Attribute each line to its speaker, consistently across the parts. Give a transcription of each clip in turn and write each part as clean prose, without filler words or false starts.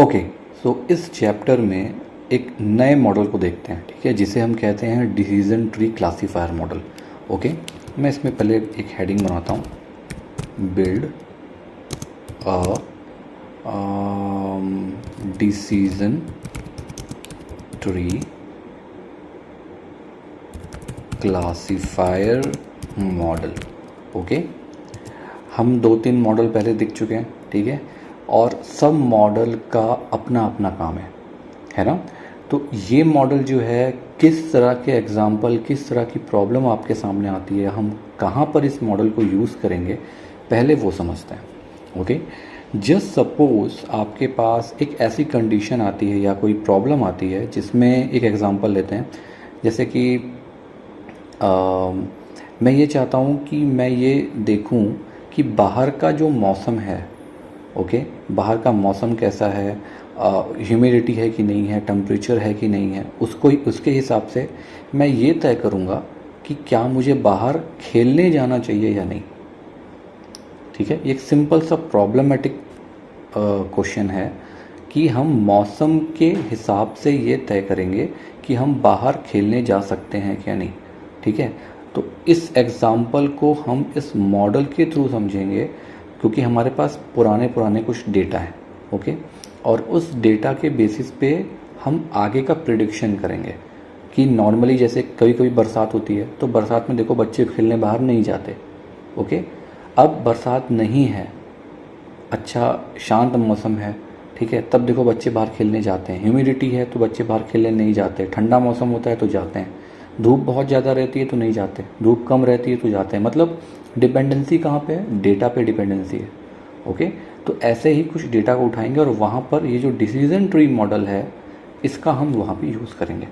Speaker 1: Okay, सो इस chapter में एक नए मॉडल को देखते हैं, ठीक है, जिसे हम कहते हैं decision tree classifier model. Okay, मैं इसमें पहले एक हेडिंग बनाता हूँ, build a decision tree classifier model. Okay, हम 2-3 मॉडल पहले दिख चुके हैं, ठीक है, और सब मॉडल का अपना अपना काम है ना। तो ये मॉडल जो है किस तरह के एग्जाम्पल, किस तरह की प्रॉब्लम आपके सामने आती है, हम कहाँ पर इस मॉडल को यूज़ करेंगे, पहले वो समझते हैं। ओके, जस्ट सपोज आपके पास एक ऐसी कंडीशन आती है या कोई प्रॉब्लम आती है जिसमें एक एग्ज़ाम्पल लेते हैं, जैसे कि मैं ये चाहता हूँ कि मैं ये देखूँ कि बाहर का जो मौसम है, ओके, बाहर का मौसम कैसा है, ह्यूमिडिटी है कि नहीं है, टेम्परेचर है कि नहीं है, उसके हिसाब से मैं ये तय करूँगा कि क्या मुझे बाहर खेलने जाना चाहिए या नहीं। ठीक है, एक सिंपल सा प्रॉब्लमेटिक क्वेश्चन है कि हम मौसम के हिसाब से ये तय करेंगे कि हम बाहर खेलने जा सकते हैं क्या नहीं। ठीक है, तो इस एग्ज़ाम्पल को हम इस मॉडल के थ्रू समझेंगे, क्योंकि हमारे पास पुराने कुछ डेटा है। ओके, और उस डेटा के बेसिस पे हम आगे का प्रिडिक्शन करेंगे कि नॉर्मली जैसे कभी कभी बरसात होती है, तो बरसात में देखो बच्चे खेलने बाहर नहीं जाते। ओके, अब बरसात नहीं है, अच्छा शांत मौसम है, ठीक है, तब देखो बच्चे बाहर खेलने जाते हैं। ह्यूमिडिटी है तो बच्चे बाहर खेलने नहीं जाते, ठंडा मौसम होता है तो जाते हैं, धूप बहुत ज़्यादा रहती है तो नहीं जाते, धूप कम रहती है तो जाते हैं। मतलब डिपेंडेंसी कहाँ पे है? डेटा पे डिपेंडेंसी है। ओके, तो ऐसे ही कुछ डेटा को उठाएंगे और वहाँ पर ये जो डिसीजन ट्री मॉडल है इसका हम वहाँ पे यूज़ करेंगे।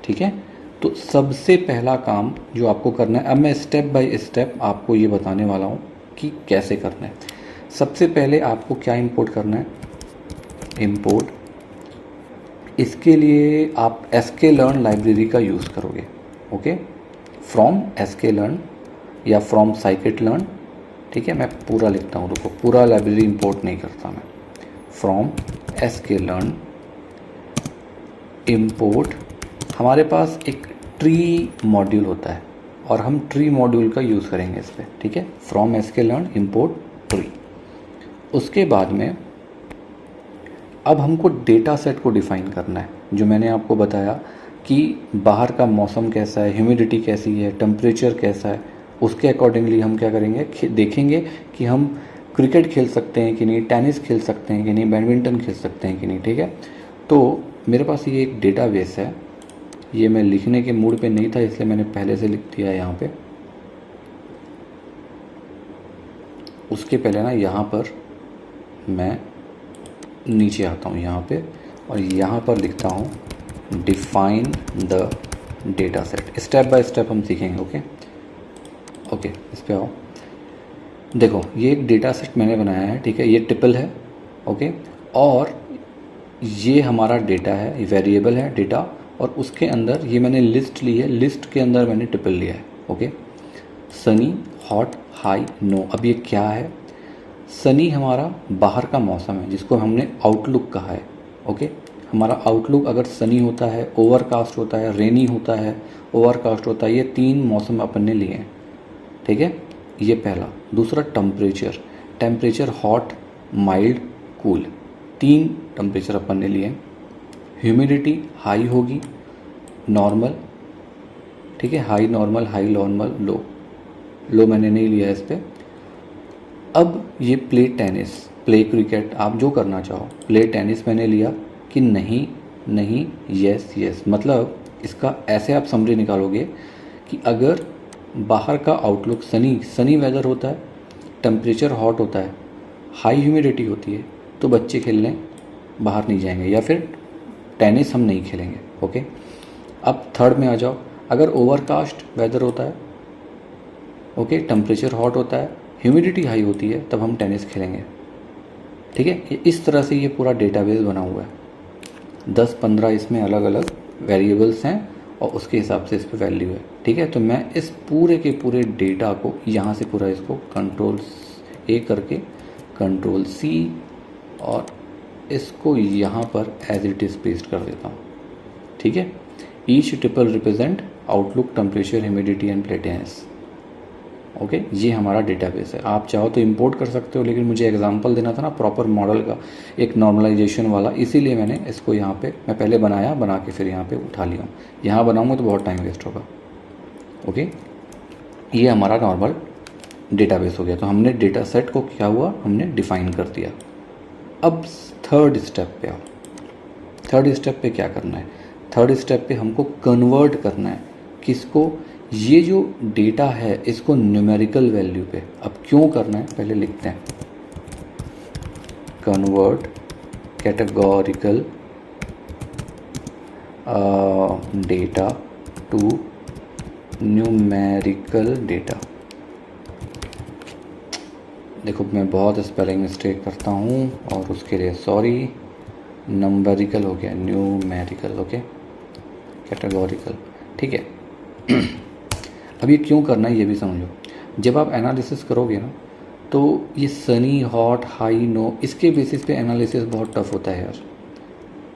Speaker 1: ठीक है, तो सबसे पहला काम जो आपको करना है, अब मैं स्टेप बाय स्टेप आपको ये बताने वाला हूँ कि कैसे करना है। सबसे पहले आपको क्या इंपोर्ट करना है? इंपोर्ट, इसके लिए आप sklearn लाइब्रेरी का यूज़ करोगे। ओके, फ्रॉम sklearn या फ्रॉम scikit-learn। ठीक है, मैं पूरा लिखता हूँ, रुको, पूरा लाइब्रेरी इंपोर्ट नहीं करता मैं। फ्रॉम sklearn इंपोर्ट, हमारे पास एक ट्री मॉड्यूल होता है और हम ट्री मॉड्यूल का यूज़ करेंगे इस पर। ठीक है, फ्रॉम sklearn इंपोर्ट ट्री। उसके बाद में अब हमको डेटा सेट को डिफ़ाइन करना है, जो मैंने आपको बताया कि बाहर का मौसम कैसा है, ह्यूमिडिटी कैसी है, टेम्परेचर कैसा है, उसके अकॉर्डिंगली हम क्या करेंगे, देखेंगे कि हम क्रिकेट खेल सकते हैं कि नहीं, टेनिस खेल सकते हैं कि नहीं, बैडमिंटन खेल सकते हैं कि नहीं। ठीक है, तो मेरे पास ये एक डेटाबेस है, ये मैं लिखने के मूड पे नहीं था इसलिए मैंने पहले से लिख दिया है यहाँ पे। उसके पहले ना यहाँ पर मैं नीचे आता हूँ यहाँ पे और यहाँ पर लिखता हूँ define the data set. Step by step हम सीखेंगे। ओके ओके, इस पे आओ। देखो, ये एक डेटा सेट मैंने बनाया है, ठीक है, ये ट्रिपल है। ओके, और ये हमारा डेटा है, वेरिएबल है डेटा, और उसके अंदर ये मैंने लिस्ट ली है, लिस्ट के अंदर मैंने ट्रिपल लिया है। Okay, sunny, hot, high, no. अब ये क्या है? सनी हमारा बाहर का मौसम है जिसको हमने आउटलुक कहा है। ओके, हमारा आउटलुक अगर सनी होता है, ओवरकास्ट होता है, रेनी होता है, ओवरकास्ट होता है, ये 3 मौसम अपन ने लिए हैं। ठीक है, ये पहला। दूसरा temperature, temperature hot, mild, cool, 3 temperature अपन ने लिए हैं। ह्यूमिडिटी हाई होगी, नॉर्मल, ठीक है, high normal, high normal, low, low मैंने नहीं लिया इस पर। अब ये प्ले टेनिस, प्ले क्रिकेट, आप जो करना चाहो, प्ले टेनिस मैंने लिया कि नहीं नहीं, यस यस। मतलब इसका ऐसे आप समरी निकालोगे कि अगर बाहर का आउटलुक सनी वेदर होता है, टेम्परेचर हॉट होता है, हाई ह्यूमिडिटी होती है, तो बच्चे खेलने बाहर नहीं जाएंगे या फिर टेनिस हम नहीं खेलेंगे। ओके, अब थर्ड में आ जाओ, अगर ओवरकास्ट वेदर होता है, ओके, टेम्परेचर हॉट होता है, ह्यूमिडिटी हाई होती है, तब हम टेनिस खेलेंगे। ठीक है, इस तरह से ये पूरा डेटाबेस बना हुआ है। 10-15 इसमें अलग अलग वेरिएबल्स हैं और उसके हिसाब से इस पर वैल्यू है। ठीक है, तो मैं इस पूरे के पूरे डेटा को यहाँ से पूरा इसको कंट्रोल A करके कंट्रोल C और इसको यहाँ पर एज इट इज़ पेस्ट कर देता हूँ, ठीक है। Each triple represent outlook, temperature, humidity and play tennis. Okay, ये हमारा डेटाबेस है। आप चाहो तो इंपोर्ट कर सकते हो, लेकिन मुझे एग्जांपल देना था ना प्रॉपर मॉडल का, एक नॉर्मलाइजेशन वाला, इसीलिए मैंने इसको यहाँ पे मैं पहले बना के फिर यहाँ पे उठा लिया हूँ। यहाँ बनाऊँगा तो बहुत टाइम वेस्ट होगा। ओके, ये हमारा नॉर्मल डेटाबेस हो गया। तो हमने डेटा सेट को क्या हुआ, हमने डिफाइन कर दिया। अब थर्ड स्टेप पे आओ। थर्ड स्टेप पे क्या करना है? थर्ड स्टेप पे हमको कन्वर्ट करना है किसको, ये जो डेटा है इसको न्यूमेरिकल वैल्यू पे। अब क्यों करना है पहले लिखते हैं, convert categorical data to numerical data. देखो मैं बहुत स्पेलिंग मिस्टेक करता हूँ और उसके लिए सॉरी, नंबरिकल हो गया, न्यूमेरिकल। ओके, कैटेगोरिकल, ठीक है। अब ये क्यों करना है ये भी समझो। जब आप एनालिसिस करोगे ना, तो ये सनी, हॉट, हाई, नो, इसके बेसिस पे एनालिसिस बहुत टफ होता है यार।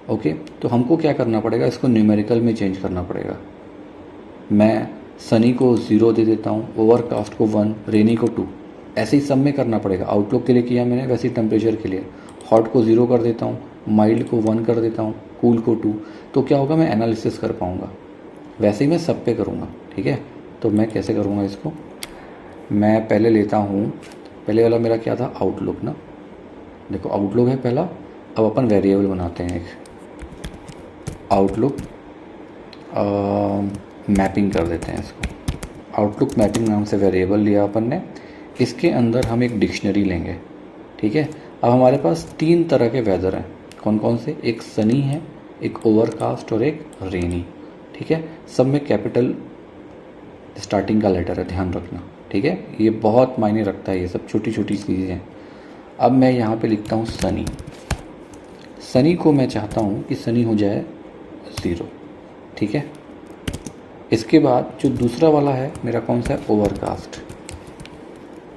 Speaker 1: ओके, तो हमको क्या करना पड़ेगा, इसको न्यूमेरिकल में चेंज करना पड़ेगा। मैं सनी को 0 दे देता हूँ, ओवरकास्ट को 1, रेनी को 2, ऐसे ही सब में करना पड़ेगा। आउटलुक के लिए किया मैंने, वैसे ही टेम्परेचर के लिए हॉट को 0 कर देता हूँ, माइल्ड को 1 कर देता हूँ, कूल को 2। तो क्या होगा, मैं एनालिसिस कर पाऊँगा। वैसे ही मैं सब पे करूँगा, ठीक है। तो मैं कैसे करूँगा इसको, मैं पहले लेता हूँ, पहले वाला मेरा क्या था, आउटलुक ना। देखो आउटलुक है पहला। अब अपन वेरिएबल बनाते हैं एक, आउटलुक मैपिंग कर देते हैं इसको। आउटलुक मैपिंग नाम से वेरिएबल लिया अपन ने। इसके अंदर हम एक डिक्शनरी लेंगे, ठीक है। अब हमारे पास 3 तरह के वेदर हैं। कौन कौन से, एक सनी है, एक ओवरकास्ट और एक रेनी, ठीक है। सब में कैपिटल स्टार्टिंग का लेटर है, ध्यान रखना, ठीक है। ये बहुत मायने रखता है, ये सब छोटी छोटी चीज़ें हैं। अब मैं यहाँ पे लिखता हूँ सनी। सनी को मैं चाहता हूँ कि सनी हो जाए 0, ठीक है। इसके बाद जो दूसरा वाला है मेरा कौन सा है, ओवरकास्ट,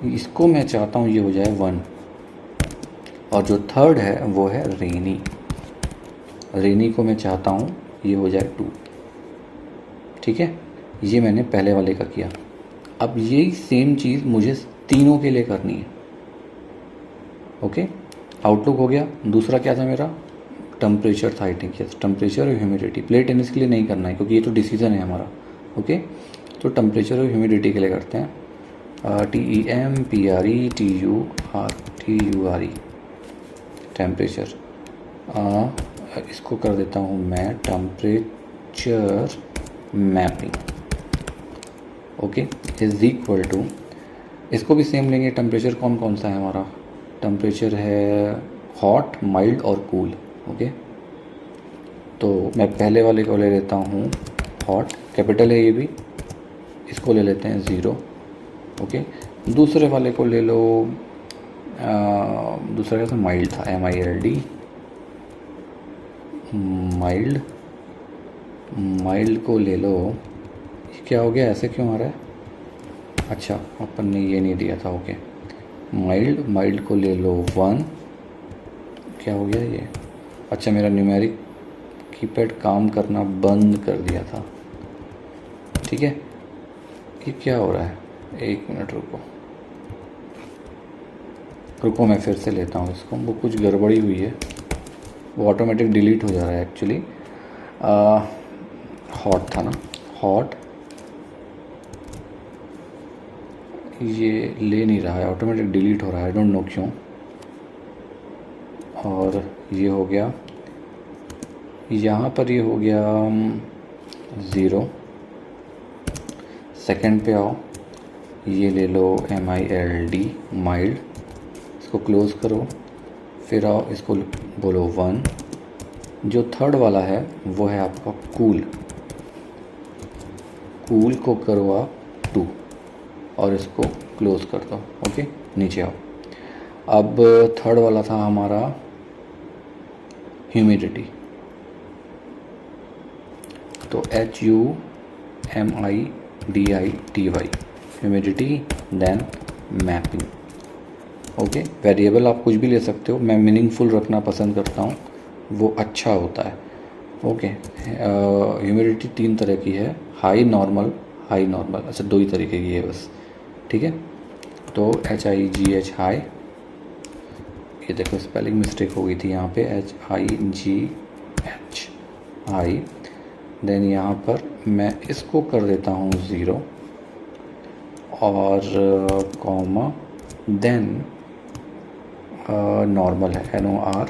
Speaker 1: इसको मैं चाहता हूँ ये हो जाए 1। और जो थर्ड है वो है रेनी। रेनी को मैं चाहता हूँ ये हो जाए 2, ठीक है। ये मैंने पहले वाले का किया। अब यही सेम चीज़ मुझे तीनों के लिए करनी है। ओके, आउटलुक हो गया। दूसरा क्या था मेरा, टेम्परेचर था, आई थिंक यस, टेम्परेचर और ह्यूमिडिटी। प्लेट टेनिस के लिए नहीं करना है क्योंकि ये तो डिसीजन है हमारा। ओके, तो टेम्परेचर और ह्यूमिडिटी के लिए करते हैं, TEMPRETURE, टेम्परेचर। इसको कर देता हूँ मैं temperature mapping. Okay, is equal to, इसको भी सेम लेंगे। टेम्परेचर कौन कौन सा है हमारा, टेम्परेचर है हॉट, माइल्ड और कूल। ओके, तो मैं पहले वाले को ले लेता हूँ हॉट, कैपिटल है ये भी, इसको ले लेते हैं 0। ओके, दूसरे वाले को ले लो, दूसरा क्या था, माइल्ड था, MILD, माइल्ड। माइल्ड को ले लो, ये क्या हो गया, ऐसे क्यों आ रहा है, अच्छा अपन ने ये नहीं दिया था। ओके, माइल्ड, माइल्ड को ले लो 1, क्या हो गया ये, अच्छा मेरा न्यूमेरिक कीपैड काम करना बंद कर दिया था, ठीक है। ये क्या हो रहा है, 1 मिनट रुको, मैं फिर से लेता हूँ इसको, वो कुछ गड़बड़ी हुई है, वो ऑटोमेटिक डिलीट हो जा रहा है एक्चुअली। हॉट था ना, हॉट, ये ले नहीं रहा है, ऑटोमेटिक डिलीट हो रहा है, आई डोंट नो क्यों। और ये हो गया, यहाँ पर ये हो गया 0। सेकंड पे आओ, ये ले लो MILD, माइल्ड, इसको क्लोज़ करो। फिर आओ, इसको बोलो 1। जो थर्ड वाला है वो है आपका कूल, कूल को करो आप 2 और इसको क्लोज़ कर दो। ओके, नीचे आओ। अब थर्ड वाला था हमारा ह्यूमिडिटी, तो HUMIDITY, humidity, then mapping. Okay, variable आप कुछ भी ले सकते हो, मैं मीनिंगफुल रखना पसंद करता हूँ, वो अच्छा होता है। ओके, ह्यूमिडिटी 3 तरह की है, हाई नॉर्मल, हाई नॉर्मल, अच्छा 2 ही तरीके की है बस, ठीक है। तो HIGH हाई, ये देखो स्पेलिंग मिस्टेक हो गई थी यहाँ पे, HIGH हाई। देन यहाँ पर मैं इसको कर देता हूँ 0 और कॉमा, देन नॉर्मल है NORMAL।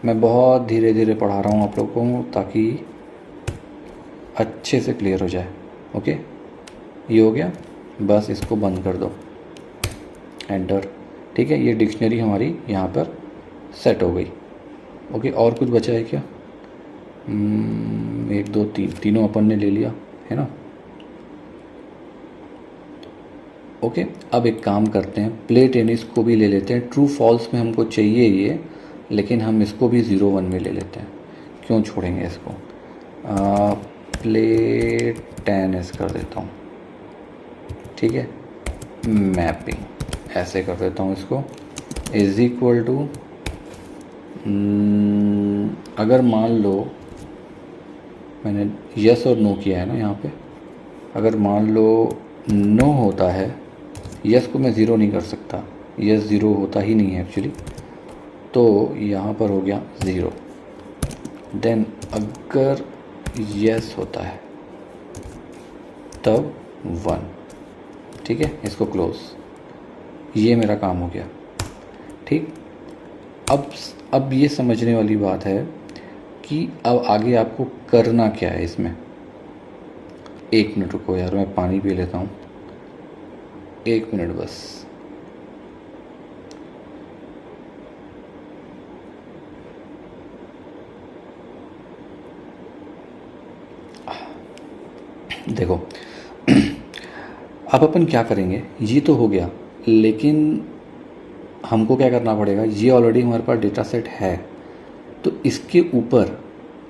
Speaker 1: मैं बहुत धीरे धीरे पढ़ा रहा हूँ आप लोगों को ताकि अच्छे से क्लियर हो जाए। ओके, ये हो गया, बस इसको बंद कर दो, एंटर। ठीक है, ये डिक्शनरी हमारी यहाँ पर सेट हो गई। ओके, और कुछ बचा है क्या? 1 2 3, तीनों अपन ने ले लिया है ना। ओके, अब एक काम करते हैं, प्ले टेनिस को भी ले लेते हैं। ट्रू फॉल्स में हमको चाहिए ये, लेकिन हम इसको भी 0 1 में ले लेते हैं, क्यों छोड़ेंगे इसको। प्ले टेनिस कर देता हूँ, ठीक है। मैपिंग ऐसे कर देता हूँ इसको, इज इक्वल टू, अगर मान लो मैंने यस और नो किया है ना यहाँ पे, अगर मान लो नो होता है, यस को मैं ज़ीरो नहीं कर सकता, यस ज़ीरो होता ही नहीं है एक्चुअली, तो यहाँ पर हो गया 0। देन अगर यस होता है तब 1, ठीक है, इसको क्लोज, ये मेरा काम हो गया। ठीक, अब ये समझने वाली बात है कि अब आगे आपको करना क्या है इसमें। 1 मिनट रुको यार, मैं पानी पी लेता हूँ, 1 मिनट बस। देखो अब अपन क्या करेंगे, ये तो हो गया, लेकिन हमको क्या करना पड़ेगा, ये ऑलरेडी हमारे पास डेटा सेट है, तो इसके ऊपर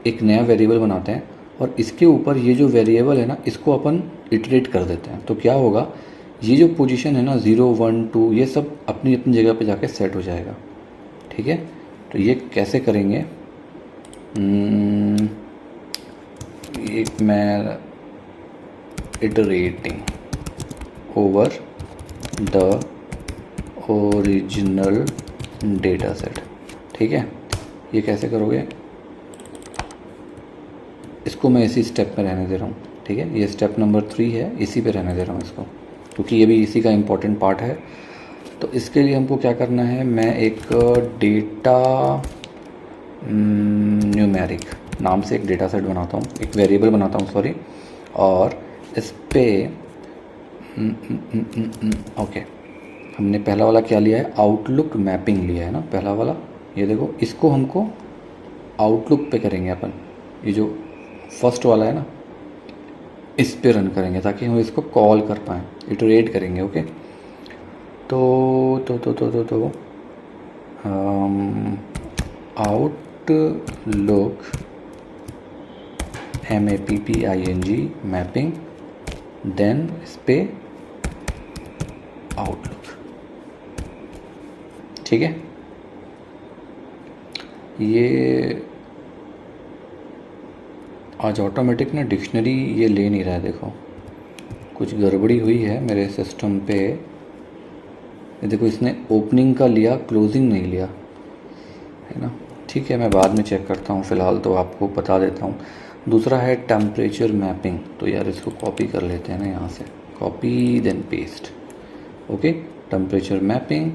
Speaker 1: एक नया वेरिएबल बनाते हैं और इसके ऊपर ये जो वेरिएबल है ना, इसको अपन इटरेट कर देते हैं। तो क्या होगा, ये जो पोजीशन है ना 0 1 2, ये सब अपनी अपनी जगह पे जाके सेट हो जाएगा। ठीक है, तो ये कैसे करेंगे, एक मैं iterating over the original data set। ठीक है, ये कैसे करोगे, इसको मैं इसी स्टेप में रहने दे रहा हूँ। ठीक है, ये स्टेप नंबर 3 है, इसी पे रहने दे रहा हूँ इसको, क्योंकि ये भी इसी का इम्पोर्टेंट पार्ट है। तो इसके लिए हमको क्या करना है, मैं एक डेटा न्यूमेरिक नाम से एक डेटा सेट बनाता हूँ, एक वेरिएबल बनाता हूँ सॉरी, और इस पे ओके, हमने पहला वाला क्या लिया है, आउटलुक मैपिंग लिया है ना पहला वाला। ये देखो, इसको हमको आउटलुक पे करेंगे अपन, ये जो फर्स्ट वाला है ना, इस पे रन करेंगे ताकि हम इसको कॉल कर पाएँ, इटरेट करेंगे। ओके, तो आउटलुक MAPPING मैपिंग, देन इस पे आउटलुक। ठीक है, ये आज ऑटोमेटिक ना डिक्शनरी ये ले नहीं रहा है, देखो कुछ गड़बड़ी हुई है मेरे सिस्टम पे। ये देखो, इसने ओपनिंग का लिया, क्लोजिंग नहीं लिया है ना। ठीक है, मैं बाद में चेक करता हूँ, फ़िलहाल तो आपको बता देता हूँ। दूसरा है टेम्परेचर मैपिंग, तो यार इसको कॉपी कर लेते हैं ना यहाँ से, copy then paste. Okay, temperature mapping,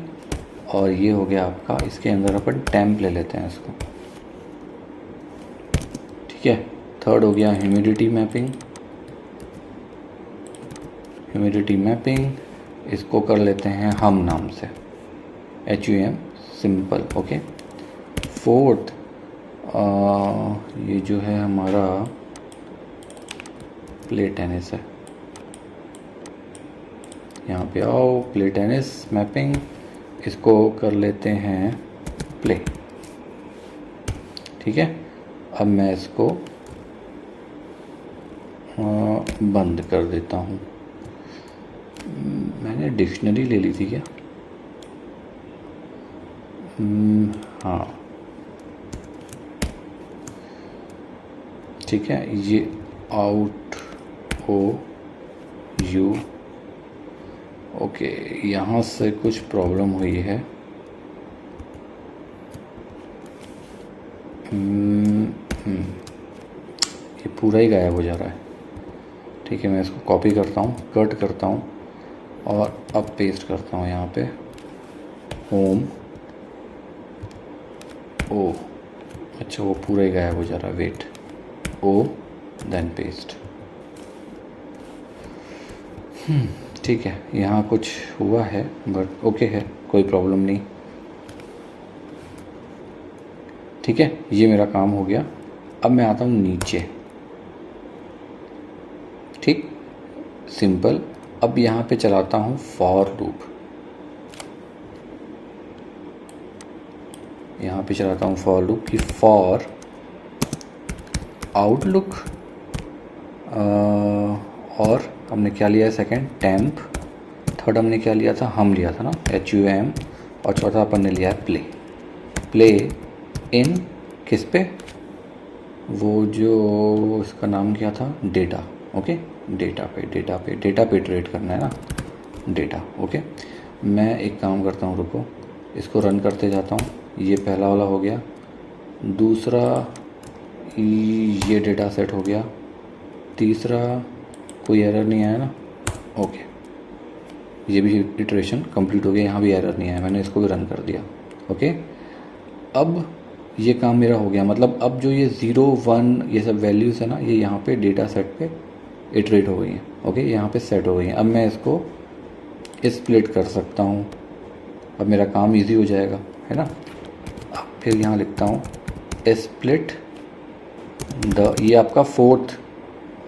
Speaker 1: और ये हो गया आपका, इसके अंदर अपन टेम्प ले लेते हैं इसको। ठीक है, थर्ड हो गया ह्यूमिडिटी मैपिंग, ह्यूमिडिटी मैपिंग इसको कर लेते हैं हम नाम से, HUM सिंपल। ओके, फोर्थ ये जो है हमारा प्ले टेनिस है, यहाँ पे आओ, प्ले टेनिस मैपिंग, इसको कर लेते हैं प्ले। ठीक है, अब मैं इसको बंद कर देता हूँ। मैंने डिक्शनरी ले ली थी क्या? हाँ ठीक है, ये आउट ओ यू, ओके, यहाँ से कुछ प्रॉब्लम हुई है। ये पूरा ही गायब हो जा रहा है। ठीक है, मैं इसको कॉपी करता हूँ, कट करता हूँ और अब पेस्ट करता हूँ यहाँ पे होम। ओ अच्छा, वो पूरा ही गायब हो जा रहा है, वेट, ओ देन पेस्ट। ठीक है, यहाँ कुछ हुआ है बट ओके है, कोई प्रॉब्लम नहीं। ठीक है, ये मेरा काम हो गया। अब मैं आता हूँ नीचे। ठीक, सिंपल। अब यहाँ पे चलाता हूँ फॉर लूप। यहाँ पे चलाता हूँ फॉर लूप की फॉर आउटलुक, और हमने क्या लिया है सेकंड, टेम्प। थर्ड हमने क्या लिया था, हम लिया था ना HUM। और चौथा अपन ने लिया है प्ले। प्ले इन किस पे, वो जो इसका नाम क्या था, डेटा। ओके, डेटा पे इटरेट करना है ना, डेटा। ओके, मैं एक काम करता हूँ, रुको, इसको रन करते जाता हूँ। ये पहला वाला हो गया, दूसरा ये डेटा सेट हो गया, तीसरा कोई एरर नहीं आया ना, ओके, ये भी इटरेशन कंप्लीट हो गया, यहाँ भी एरर नहीं आया, मैंने इसको भी रन कर दिया। ओके, अब ये काम मेरा हो गया, मतलब अब जो ये 0 1 ये सब वैल्यूज़ है ना, ये यहाँ पे डेटा सेट पे इटरेट हो गई हैं। ओके, यहाँ पे सेट हो गई हैं। अब मैं इसको स्प्लिट कर सकता हूँ, अब मेरा काम इजी हो जाएगा, है ना। अब फिर यहाँ लिखता हूँ स्प्लिट द, ये आपका फोर्थ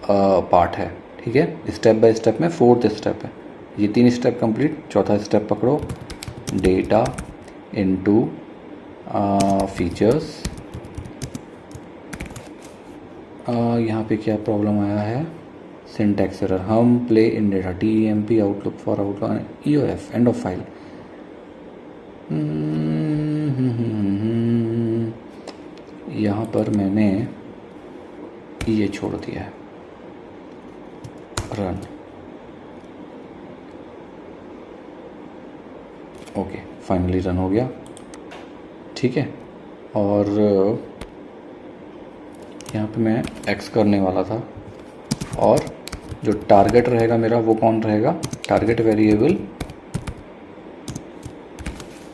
Speaker 1: पार्ट है। ठीक है, स्टेप बाय स्टेप में फोर्थ स्टेप है, ये 3 स्टेप कंप्लीट, चौथा स्टेप पकड़ो, डेटा इनटू फीचर्स। यहाँ पे क्या प्रॉब्लम आया है, सिंटैक्स एरर, हम play in data TEMP outlook for outlook EOF end of file. यहाँ पर मैंने ये छोड़ दिया है, रन। ओके, फाइनली रन हो गया। ठीक है, और यहाँ पे मैं एक्स करने वाला था, और जो टारगेट रहेगा मेरा वो कौन रहेगा, टारगेट वेरिएबल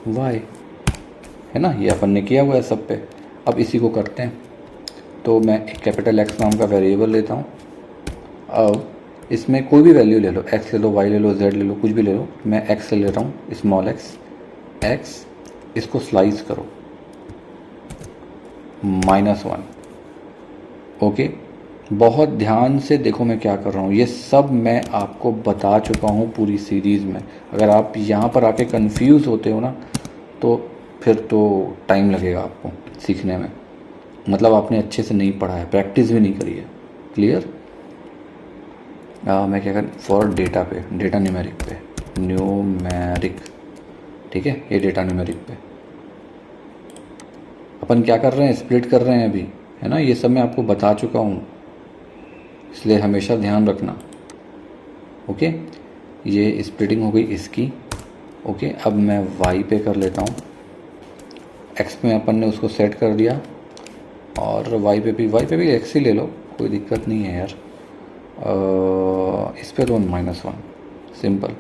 Speaker 1: वाई, है ना, ये अपन ने किया हुआ है सब पे। अब इसी को करते हैं, तो मैं एक कैपिटल एक्स नाम का वेरिएबल लेता हूँ। अब इसमें कोई भी वैल्यू ले लो, एक्स ले लो, वाई ले लो, जेड ले लो, कुछ भी ले लो, मैं एक्स ले रहा हूँ, स्मॉल एक्स, एक्स, इसको स्लाइस करो -1। ओके, बहुत ध्यान से देखो मैं क्या कर रहा हूँ, ये सब मैं आपको बता चुका हूँ पूरी सीरीज़ में। अगर आप यहाँ पर आके कंफ्यूज होते हो ना, तो फिर तो टाइम लगेगा आपको सीखने में, मतलब आपने अच्छे से नहीं पढ़ा है, प्रैक्टिस भी नहीं करी है। क्लियर। मैं क्या कर, फॉर डेटा पे, डेटा न्यूमेरिक पे, न्यूमेरिक, ठीक है, ये डेटा न्यूमेरिक पे अपन क्या कर रहे हैं, स्प्लिट कर रहे हैं अभी, है ना, ये सब मैं आपको बता चुका हूँ, इसलिए हमेशा ध्यान रखना। ओके, ये स्प्लिटिंग हो गई इसकी। ओके, अब मैं वाई पे कर लेता हूँ, एक्स में अपन ने उसको सेट कर दिया, और वाई पे भी एक्स ही ले लो, कोई दिक्कत नहीं है यार। इस पे तो -1, सिंपल,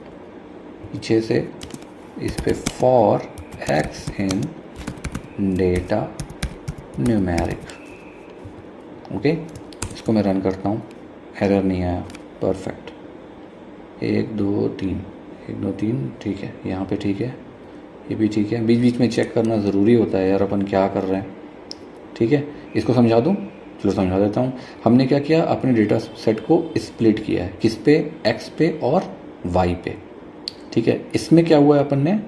Speaker 1: पीछे से इस पे for x in data numeric. Okay, इसको मैं रन करता हूँ, एरर नहीं आया, परफेक्ट, 1 2 3, 1 2 3, ठीक है, यहाँ पे ठीक है, ये भी ठीक है। बीच बीच में चेक करना ज़रूरी होता है यार, अपन क्या कर रहे हैं। ठीक है, इसको समझा दूँ, चलो समझा देता हूँ। हमने क्या किया, अपने डेटा सेट को स्प्लिट किया है, किस पे, एक्स पे और वाई पे। ठीक है, इसमें क्या हुआ है, अपन ने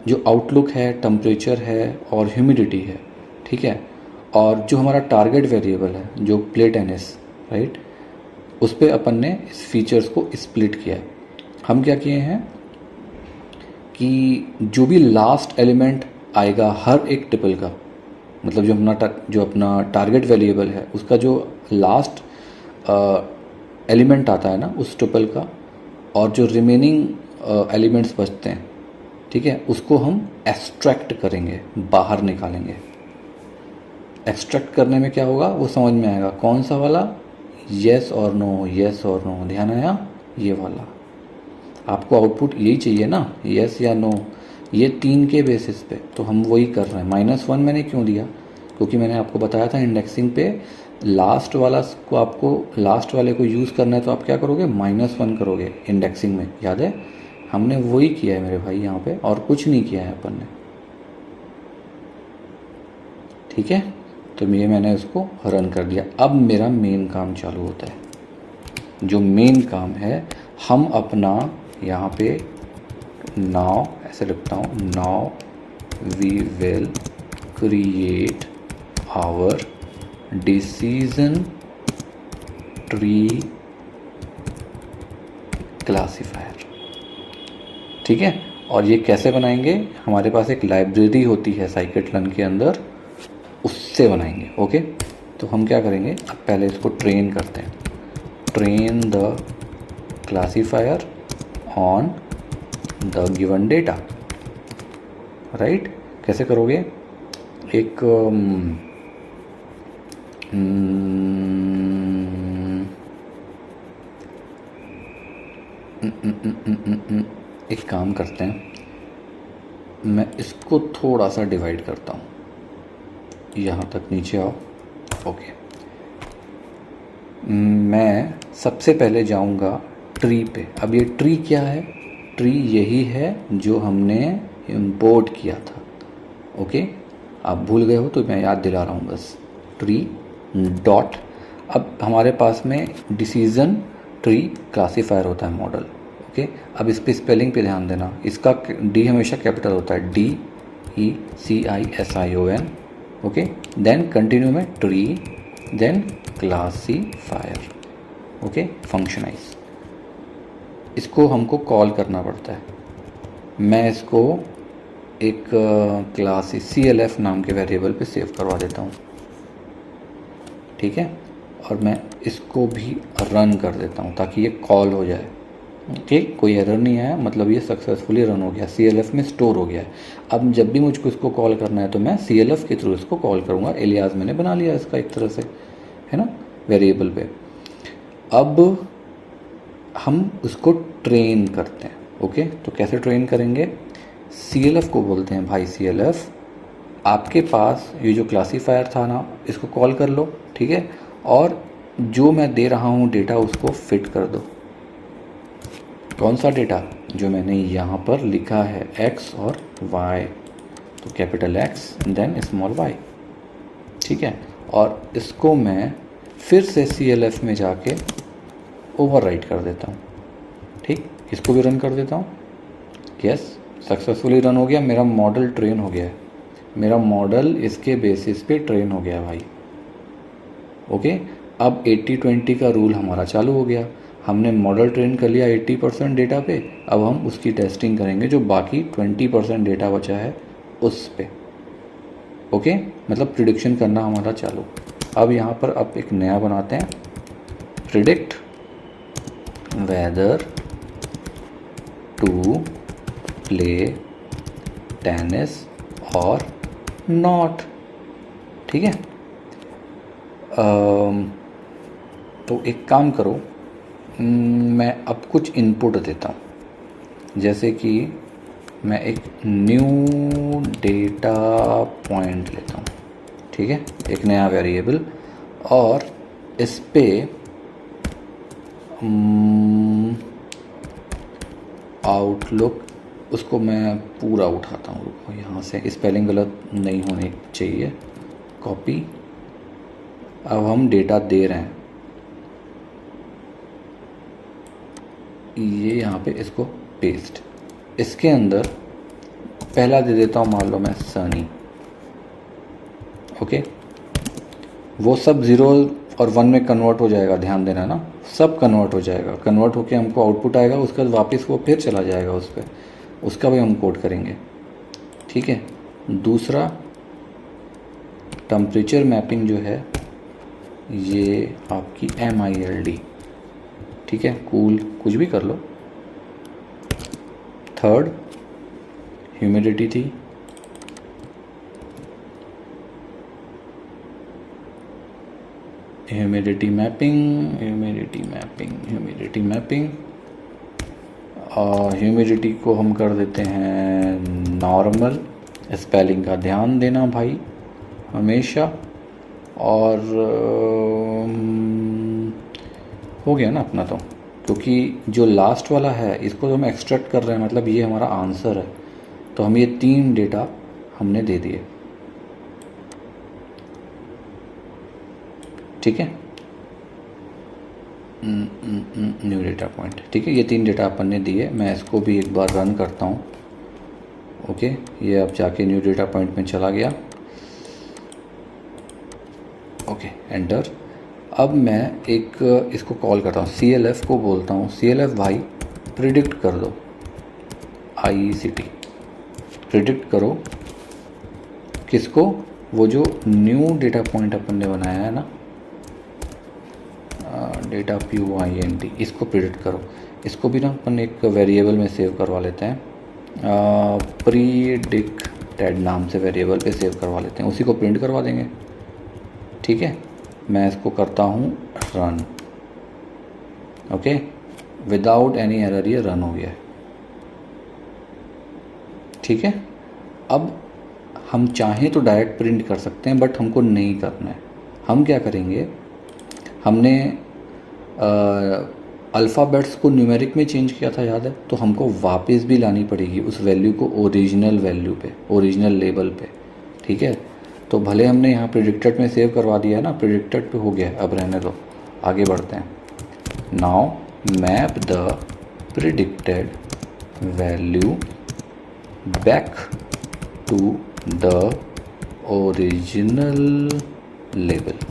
Speaker 1: जो आउटलुक है, टेम्परेचर है और ह्यूमिडिटी है, ठीक है, और जो हमारा टारगेट वेरिएबल है जो प्ले टेनिस, राइट, उस पर अपन ने इस फीचर्स को स्प्लिट किया है। हम क्या किए हैं कि जो भी लास्ट एलिमेंट आएगा हर एक ट्रिपल का, मतलब जो अपना टारगेट वेरिएबल है उसका जो लास्ट एलिमेंट आता है ना उस ट्रिपल का, और जो रिमेनिंग एलिमेंट्स बचते हैं, ठीक है, उसको हम एक्सट्रैक्ट करेंगे, बाहर निकालेंगे। एक्सट्रैक्ट करने में क्या होगा वो समझ में आएगा, कौन सा वाला, येस और नो, येस और नो, ध्यान आया, ये वाला। आपको आउटपुट यही चाहिए ना, येस या नो, ये 3 के बेसिस पे, तो हम वही कर रहे हैं। -1 मैंने क्यों दिया, क्योंकि मैंने आपको बताया था इंडेक्सिंग पे लास्ट वाले को यूज़ करना है, तो आप क्या करोगे, -1 करोगे इंडेक्सिंग में, याद है। हमने वही किया है मेरे भाई यहाँ पे, और कुछ नहीं किया है अपन ने, ठीक है। तो ये मैंने उसको रन कर दिया। अब मेरा मेन काम चालू होता है। जो मेन काम है, हम अपना यहाँ पे नाउ ऐसे लिखता हूँ, now we will create our decision tree classifier, ठीक है। और ये कैसे बनाएंगे, हमारे पास एक लाइब्रेरी होती है साइकिट-लर्न के अंदर, उससे बनाएंगे, ओके। तो हम क्या करेंगे, अब पहले इसको ट्रेन करते हैं। Train the classifier on the given data, right. कैसे करोगे, एक एक काम करते हैं, मैं इसको थोड़ा सा डिवाइड करता हूँ, यहाँ तक नीचे आओ, ओके। मैं सबसे पहले जाऊँगा ट्री पे। अब ये ट्री क्या है, ट्री यही है जो हमने इंपोर्ट किया था, ओके। आप भूल गए हो तो मैं याद दिला रहा हूँ बस, ट्री डॉट। अब हमारे पास में डिसीजन ट्री क्लासीफायर होता है मॉडल, ओके। अब इस पे स्पेलिंग पे ध्यान देना, इसका डी हमेशा कैपिटल होता है, DECISION, ओके। देन कंटिन्यू में ट्री, देन क्लासीफायर, ओके, फंक्शनाइज। इसको हमको कॉल करना पड़ता है। मैं इसको एक क्लास CLF नाम के वेरिएबल पे सेव करवा देता हूँ, ठीक है। और मैं इसको भी रन कर देता हूँ ताकि ये कॉल हो जाए, ठीक। कोई एरर नहीं आया, मतलब ये सक्सेसफुली रन हो गया, CLF में स्टोर हो गया है। अब जब भी मुझको इसको कॉल करना है तो मैं CLF के थ्रू इसको कॉल करूँगा। एलियास मैंने बना लिया इसका एक तरह से, है ना, वेरिएबल पे। अब हम उसको ट्रेन करते हैं, ओके। तो कैसे ट्रेन करेंगे, CLF को बोलते हैं भाई CLF, आपके पास ये जो क्लासीफायर था ना, इसको कॉल कर लो, ठीक है। और जो मैं दे रहा हूँ डेटा उसको फिट कर दो। कौन सा डेटा, जो मैंने यहाँ पर लिखा है x और y, तो capital X then small y, ठीक है। और इसको मैं फिर से CLF में जाके ओवरराइट कर देता हूँ, ठीक। इसको भी रन कर देता हूँ, यस, सक्सेसफुली रन हो गया। मेरा मॉडल ट्रेन हो गया है, मेरा मॉडल इसके बेसिस पे ट्रेन हो गया भाई, ओके। अब 80-20 का रूल हमारा चालू हो गया। हमने मॉडल ट्रेन कर लिया 80% डेटा पे, अब हम उसकी टेस्टिंग करेंगे जो बाकी 20% डेटा बचा है उस पे, ओके। मतलब प्रिडिक्शन करना हमारा चालू। अब यहाँ पर अब एक नया बनाते हैं, predict weather to play tennis और नॉट, ठीक है। तो एक काम करो, मैं अब कुछ इनपुट देता हूँ, जैसे कि मैं एक न्यू डेटा पॉइंट लेता हूँ, ठीक है, एक नया वेरिएबल, और इस पे आउटलुक, उसको मैं पूरा उठाता हूँ, रुको यहाँ से, स्पेलिंग गलत नहीं होनी चाहिए, कॉपी। अब हम डेटा दे रहे हैं, ये यहाँ पे इसको पेस्ट, इसके अंदर पहला दे देता हूँ, मान लो मैं सनी, ओके। वो सब ज़ीरो और 1 में कन्वर्ट हो जाएगा, ध्यान देना ना, सब कन्वर्ट हो जाएगा, कन्वर्ट होके हमको आउटपुट आएगा, उसके बाद वापस वो फिर चला जाएगा उस पर, उसका भी हम कोड करेंगे, ठीक है। दूसरा टेम्परेचर मैपिंग जो है ये आपकी MILD, ठीक है, कूल कुछ भी कर लो। थर्ड ह्यूमिडिटी थी, ह्यूमिडिटी मैपिंग और ह्यूमिडिटी को हम कर देते हैं नॉर्मल, स्पेलिंग का ध्यान देना भाई हमेशा। और हो गया ना अपना, तो क्योंकि जो लास्ट वाला है इसको तो हम एक्सट्रैक्ट कर रहे हैं, मतलब ये हमारा आंसर है, तो हम ये 3 डेटा हमने दे दिए, ठीक है। न्यू डेटा पॉइंट, ठीक है, ये 3 डेटा अपन ने दिए। मैं इसको भी एक बार रन करता हूँ, ओके। ये अब जाके न्यू डेटा पॉइंट में चला गया, ओके, एंटर। अब मैं एक इसको कॉल करता हूँ, CLF को बोलता हूँ, CLF भाई प्रिडिक्ट कर दो, IECT प्रिडिक्ट करो किसको, वो जो न्यू डेटा पॉइंट अपन ने बनाया है ना, डेटा POINT, इसको प्रिडिक्ट करो। इसको भी ना अपन एक वेरिएबल में सेव करवा लेते हैं, प्रीडिक्टेड नाम से वेरिएबल पे सेव करवा लेते हैं, उसी को प्रिंट करवा देंगे, ठीक है। मैं इसको करता हूँ run, okay, without any error ये रन हो गया है, ठीक है। अब हम चाहें तो डायरेक्ट प्रिंट कर सकते हैं, बट हमको नहीं करना है। हम क्या करेंगे, हमने अल्फ़ाबेट्स को न्यूमेरिक में चेंज किया था, याद है, तो हमको वापस भी लानी पड़ेगी उस वैल्यू को ओरिजिनल वैल्यू पे, ओरिजिनल लेबल पे, ठीक है। तो भले हमने यहाँ प्रिडिक्टेड में सेव करवा दिया है ना, प्रिडिक्टेड पे हो गया, अब रहने दो, आगे बढ़ते हैं। Now map the predicted value back to the original label,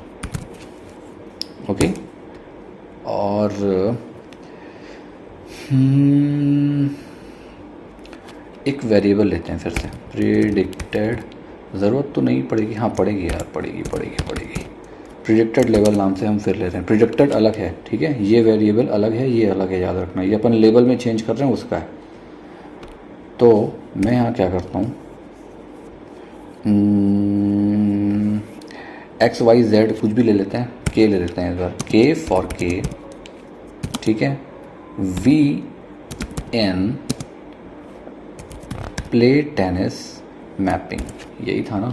Speaker 1: okay. और एक वेरिएबल लेते हैं फिर से, प्रिडिक्टेड, ज़रूरत तो नहीं पड़ेगी, हाँ पड़ेगी यार, पड़ेगी। प्रिडिक्टेड लेवल नाम से हम फिर ले रहे हैं, प्रिडिक्टेड अलग है, ठीक है, ये वेरिएबल अलग है, ये अलग है, याद रखना, ये अपन लेबल में चेंज कर रहे हैं उसका है। तो मैं यहाँ क्या करता हूँ, XYZ कुछ भी ले लेते हैं, K ले लेते हैं इस बार, K फॉर K, ठीक है, VN प्ले टेनिस मैपिंग, यही था ना,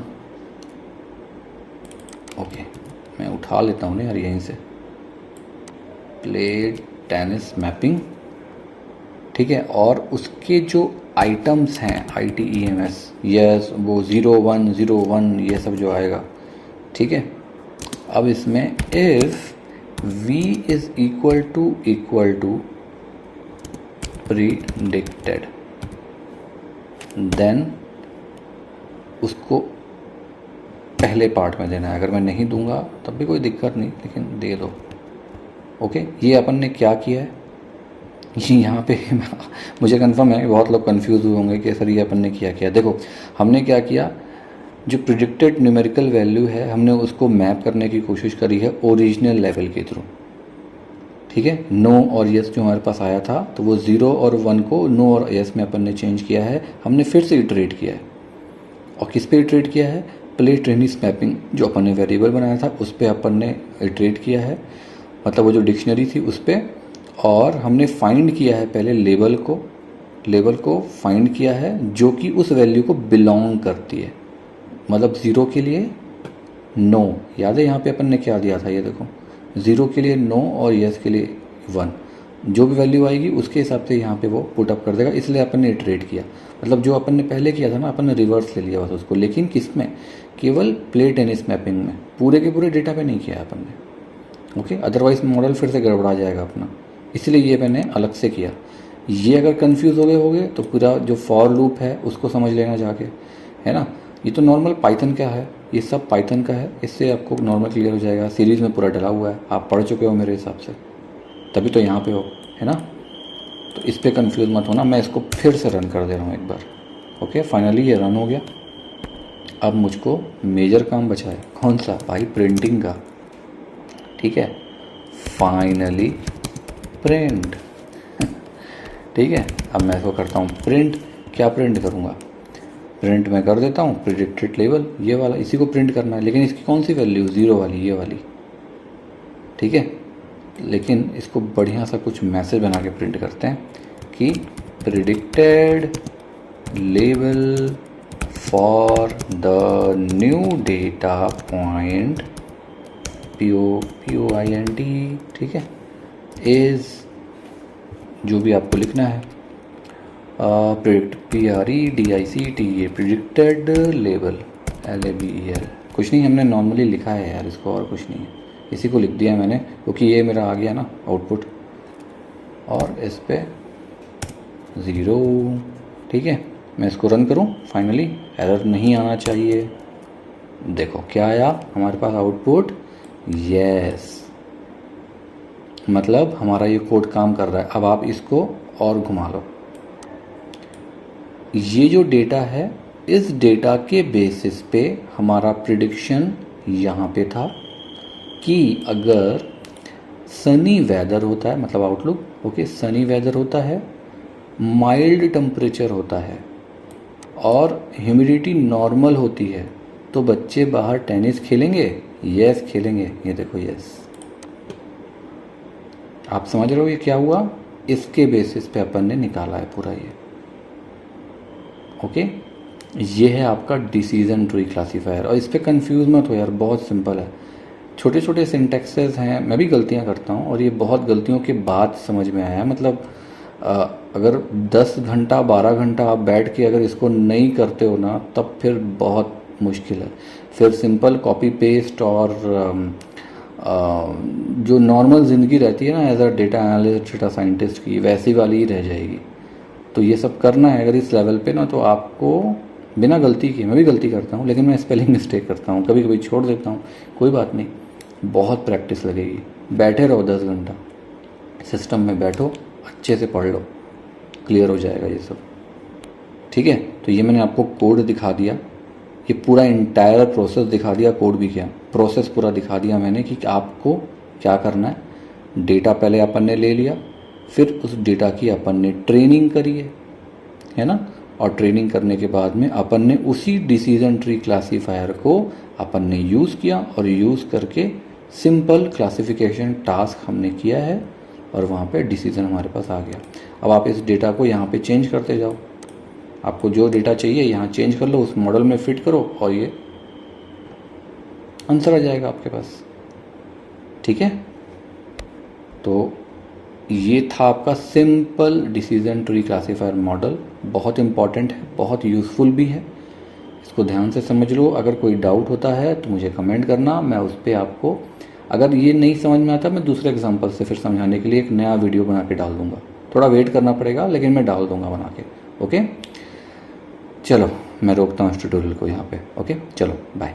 Speaker 1: ओके। मैं उठा लेता हूँ ना यार यहीं से, प्ले टेनिस मैपिंग, ठीक है। और उसके जो आइटम्स हैं ITEMS, यस, वो 0 1 0 1 ये सब जो आएगा, ठीक है। अब इसमें if V is equal to predicted, then उसको पहले पार्ट में देना है। अगर मैं नहीं दूंगा तब भी कोई दिक्कत नहीं, लेकिन दे दो, ओके। ये अपन ने क्या किया है, यहाँ पे मुझे कंफर्म है बहुत लोग कंफ्यूज हुए होंगे कि सर ये अपन ने क्या। देखो हमने क्या किया, जो प्रिडिक्टेड न्यूमेरिकल वैल्यू है हमने उसको मैप करने की कोशिश करी है ओरिजिनल लेवल के थ्रू, ठीक है। नो और यस जो हमारे पास आया था, तो वो 0 और 1 को नो और यस में अपन ने चेंज किया है, हमने फिर से इटरेट किया है। और किस पे इटरेट किया है, प्ले टेनिस मैपिंग जो अपन ने वेरिएबल बनाया था उस पर अपन ने इटरेट किया है, मतलब वो जो डिक्शनरी थी उस पर। और हमने फाइंड किया है पहले लेबल को फाइंड किया है जो कि उस वैल्यू को बिलोंग करती है, मतलब 0 के लिए नो, याद है यहाँ पे अपन ने क्या दिया था, ये देखो 0 के लिए नो और यस के लिए 1, जो भी वैल्यू आएगी उसके हिसाब से यहाँ पे वो पुट अप कर देगा, इसलिए अपन ने इटरेट किया। मतलब जो अपन ने पहले किया था ना, अपन ने रिवर्स ले लिया बस उसको, लेकिन किस में, केवल प्ले टेनिस मैपिंग में, पूरे के पूरे डेटा पे नहीं किया अपन ने, ओके। अदरवाइज मॉडल फिर से गड़बड़ा जाएगा अपना, इसलिए ये मैंने अलग से किया। ये अगर कन्फ्यूज़ हो गए होगे तो पूरा जो फॉर लूप है उसको समझ लेना जाके, है ना। ये तो नॉर्मल पाइथन का है, ये सब पाइथन का है, इससे आपको नॉर्मल क्लियर हो जाएगा। सीरीज़ में पूरा डला हुआ है, आप पढ़ चुके हो मेरे हिसाब से, तभी तो यहाँ पे हो, है ना। तो इस पर कन्फ्यूज़ मत होना। मैं इसको फिर से रन कर दे रहा हूँ एक बार। ओके, फाइनली ये रन हो गया। अब मुझको मेजर काम बचा है, कौन सा भाई? प्रिंटिंग का। ठीक है, फाइनली प्रिंट। ठीक है, अब मैं इसको करता हूँ प्रिंट। क्या प्रिंट करूँगा? प्रिंट मैं कर देता हूँ प्रिडिक्टेड लेवल, ये वाला, इसी को प्रिंट करना है। लेकिन इसकी कौन सी वैल्यू? 0 वाली, ये वाली। ठीक है, लेकिन इसको बढ़िया सा कुछ मैसेज बना के प्रिंट करते हैं कि predicted level for the new data point POINT, ठीक है, इज़, जो भी आपको लिखना है, PREDICT, प्रिडिक्टेड लेवल, LABEL। कुछ नहीं, हमने नॉर्मली लिखा है यार इसको, और कुछ नहीं है, इसी को लिख दिया मैंने, क्योंकि ये मेरा आ गया ना आउटपुट, और इस पे 0। ठीक है, मैं इसको रन करूं, फाइनली एरर नहीं आना चाहिए। देखो क्या आया हमारे पास आउटपुट, यस, मतलब हमारा ये कोड काम कर रहा है। अब आप इसको और घुमा लो। ये जो डेटा है, इस डेटा के बेसिस पे हमारा प्रिडिक्शन यहाँ पे था कि अगर सनी वेदर होता है, मतलब आउटलुक, ओके, सनी वेदर होता है, माइल्ड टेम्परेचर होता है और ह्यूमिडिटी नॉर्मल होती है, तो बच्चे बाहर टेनिस खेलेंगे? यस खेलेंगे। ये देखो, यस। आप समझ रहे हो ये क्या हुआ? इसके बेसिस पे अपन ने निकाला है पूरा ये। ओके, ये है आपका डिसीजन ट्री क्लासीफायर। और इस पर कंफ्यूज मत हो यार, बहुत सिंपल है। छोटे छोटे सिंटेक्सेस हैं, मैं भी गलतियां करता हूँ, और ये बहुत गलतियों के बाद समझ में आया। मतलब अगर 10 घंटा 12 घंटा आप बैठ के अगर इसको नहीं करते हो ना, तब फिर बहुत मुश्किल है। फिर सिंपल कॉपी पेस्ट और जो नॉर्मल ज़िंदगी रहती है ना as a data analyst, data scientist की, वैसी वाली ही रह जाएगी। तो ये सब करना है अगर इस लेवल पे ना, तो आपको बिना गलती के, मैं भी गलती करता हूँ, लेकिन मैं स्पेलिंग मिस्टेक करता हूँ, कभी कभी छोड़ देता हूँ, कोई बात नहीं, बहुत प्रैक्टिस लगेगी। बैठे रहो 10 घंटा, सिस्टम में बैठो, अच्छे से पढ़ लो, क्लियर हो जाएगा ये सब। ठीक है, तो ये मैंने आपको कोड दिखा दिया, ये पूरा इंटायर प्रोसेस दिखा दिया, कोड भी क्या, प्रोसेस पूरा दिखा दिया मैंने कि आपको क्या करना है। डेटा पहले अपन ने ले लिया, फिर उस डेटा की अपन ने ट्रेनिंग करी है ना, और ट्रेनिंग करने के बाद में अपन ने उसी डिसीजन ट्री क्लासीफायर को अपन ने यूज़ किया, और यूज़ करके सिंपल क्लासिफिकेशन टास्क हमने किया है, और वहाँ पे डिसीजन हमारे पास आ गया। अब आप इस डेटा को यहाँ पे चेंज करते जाओ, आपको जो डेटा चाहिए यहाँ चेंज कर लो, उस मॉडल में फिट करो, और ये आंसर आ जाएगा आपके पास। ठीक है, तो ये था आपका simple decision tree classifier model. बहुत इंपॉर्टेंट है, बहुत यूज़फुल भी है, इसको ध्यान से समझ लो। अगर कोई डाउट होता है तो मुझे कमेंट करना, मैं उस पर आपको, अगर ये नहीं समझ में आता, मैं दूसरे एग्जांपल से फिर समझाने के लिए एक नया वीडियो बना के डाल दूंगा। थोड़ा वेट करना पड़ेगा, लेकिन मैं डाल दूंगा बना के। ओके, चलो मैं रोकता हूँ इस ट्यूटोरियल को यहाँ पे। ओके, चलो बाय।